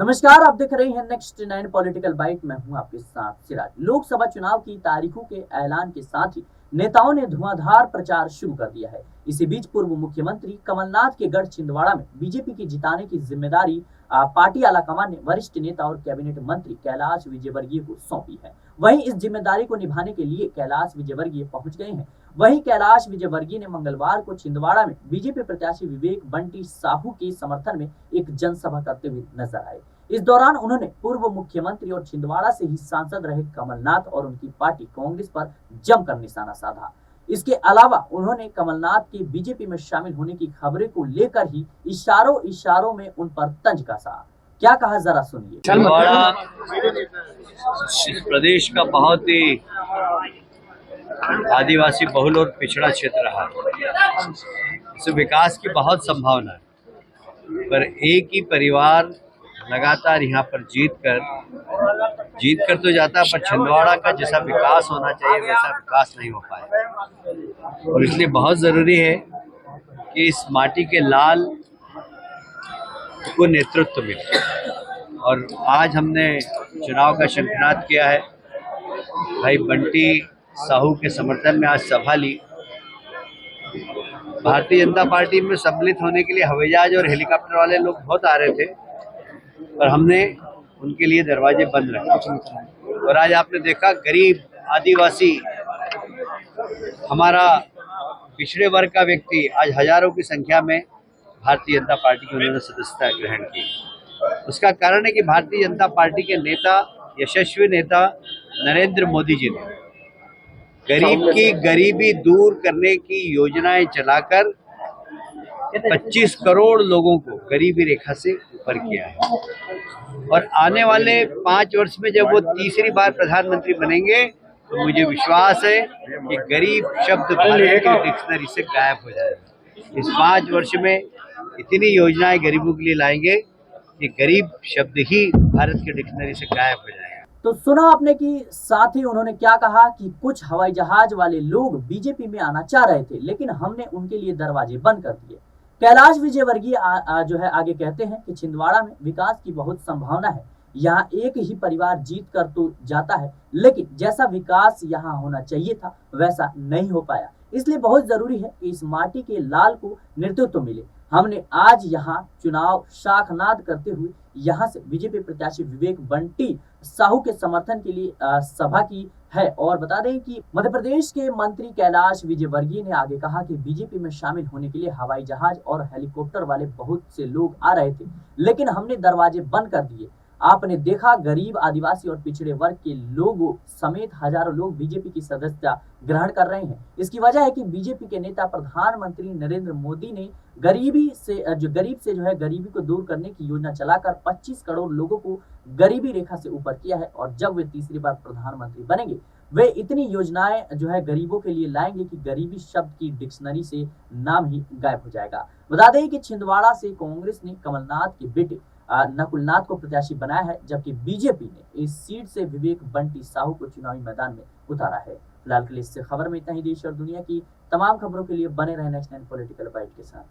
नमस्कार, आप देख रहे हैं नेक्स्ट 9 पॉलिटिकल बाइट। मैं हूं आपके साथ सिराज। लोकसभा चुनाव की तारीखों के ऐलान के साथ ही नेताओं ने धुआंधार प्रचार शुरू कर दिया है। इसी बीच पूर्व मुख्यमंत्री कमलनाथ के गढ़ छिंदवाड़ा में बीजेपी की जिताने की जिम्मेदारी पार्टी आलाकमान ने वरिष्ठ नेता और कैबिनेट मंत्री कैलाश विजयवर्गीय को सौंपी है। वहीं इस जिम्मेदारी को निभाने के लिए कैलाश विजयवर्गीय पहुंच गए हैं। वहीं कैलाश विजयवर्गीय ने मंगलवार को छिंदवाड़ा में बीजेपी प्रत्याशी विवेक बंटी साहू के समर्थन में एक जनसभा करते हुए नजर आए। इस दौरान उन्होंने पूर्व मुख्यमंत्री और छिंदवाड़ा से ही सांसद रहे कमलनाथ और उनकी पार्टी कांग्रेस पर जमकर निशाना साधा। इसके अलावा उन्होंने कमलनाथ के बीजेपी में शामिल होने की खबरें को लेकर ही इशारों में उन पर तंज कसा। क्या कहा, जरा सुनिए। छिंदवाड़ा प्रदेश का बहुत ही आदिवासी बहुल और पिछड़ा क्षेत्र रहा है। इस विकास की बहुत संभावना है, पर एक ही परिवार लगातार यहाँ पर जीत कर तो जाता है, पर छिंदवाड़ा का जैसा विकास होना चाहिए वैसा विकास नहीं हो पाया। और इसलिए बहुत ज़रूरी है कि इस माटी के लाल को नेतृत्व मिले। और आज हमने चुनाव का शंखनाद किया है। भाई बंटी साहू के समर्थन में आज सभा ली। भारतीय जनता पार्टी में सम्मिलित होने के लिए हवाई जहाज और हेलीकॉप्टर वाले लोग बहुत आ रहे थे, पर हमने उनके लिए दरवाजे बंद रखे। और आज आपने देखा गरीब आदिवासी, हमारा पिछड़े वर्ग का व्यक्ति आज हजारों की संख्या में भारतीय जनता पार्टी की उन्होंने सदस्यता ग्रहण की। उसका कारण है कि भारतीय जनता पार्टी के नेता, यशस्वी नेता नरेंद्र मोदी जी ने गरीब की गरीबी दूर करने की योजनाएं चलाकर 25 करोड़ लोगों को गरीबी रेखा से ऊपर किया है। और आने वाले 5 वर्ष में जब वो तीसरी बार प्रधानमंत्री बनेंगे तो मुझे विश्वास है कि गरीब शब्द भारत की डिक्शनरी से गायब हो जाएगा। इस 5 वर्ष में इतनी योजनाएं गरीबों के लिए लाएंगे कि गरीब शब्द ही भारत की डिक्शनरी से गायब हो जाएगा। तो सुना आपने कि साथ ही उन्होंने क्या कहा कि कुछ हवाई जहाज वाले लोग बीजेपी में आना चाह रहे थे, लेकिन हमने उनके लिए दरवाजे बंद कर दिए। कैलाश विजयवर्गीय जो है आगे कहते हैं कि छिंदवाड़ा में विकास की बहुत संभावना है। यहाँ एक ही परिवार जीत कर तो जाता है, लेकिन जैसा विकास यहाँ होना चाहिए था वैसा नहीं हो पाया। इसलिए बहुत जरूरी है कि इस माटी के लाल को नेतृत्व मिले। हमने आज यहाँ चुनाव शाखनाद करते हुए यहाँ से बीजेपी प्रत्याशी विवेक बंटी साहू के समर्थन के लिए सभा की है। और बता दें कि मध्य प्रदेश के मंत्री कैलाश विजयवर्गीय ने आगे कहा कि बीजेपी में शामिल होने के लिए हवाई जहाज और हेलीकॉप्टर वाले बहुत से लोग आ रहे थे, लेकिन हमने दरवाजे बंद कर दिए। आपने देखा गरीब आदिवासी और पिछड़े वर्ग के लोगों समेत हजारों लोग बीजेपी की सदस्यता ग्रहण कर रहे हैं। इसकी वजह है कि बीजेपी के नेता प्रधानमंत्री नरेंद्र मोदी ने गरीब से जो है गरीबी को दूर करने की योजना चलाकर 25 करोड़ लोगों को गरीबी रेखा से ऊपर किया है। और जब वे तीसरी बार प्रधानमंत्री बनेंगे वे इतनी योजनाएं जो है गरीबों के लिए लाएंगे कि गरीबी शब्द की डिक्शनरी से नाम ही गायब हो जाएगा। बता दें कि छिंदवाड़ा से कांग्रेस ने कमलनाथ के बेटे नकुलनाथ को प्रत्याशी बनाया है, जबकि बीजेपी ने इस सीट से विवेक बंटी साहू को चुनावी मैदान में उतारा है। फिलहाल के लिए इससे खबर में इतना ही। देश और दुनिया की तमाम खबरों के लिए बने रहे नेक्स्ट 9 पॉलिटिकल बाइट के साथ।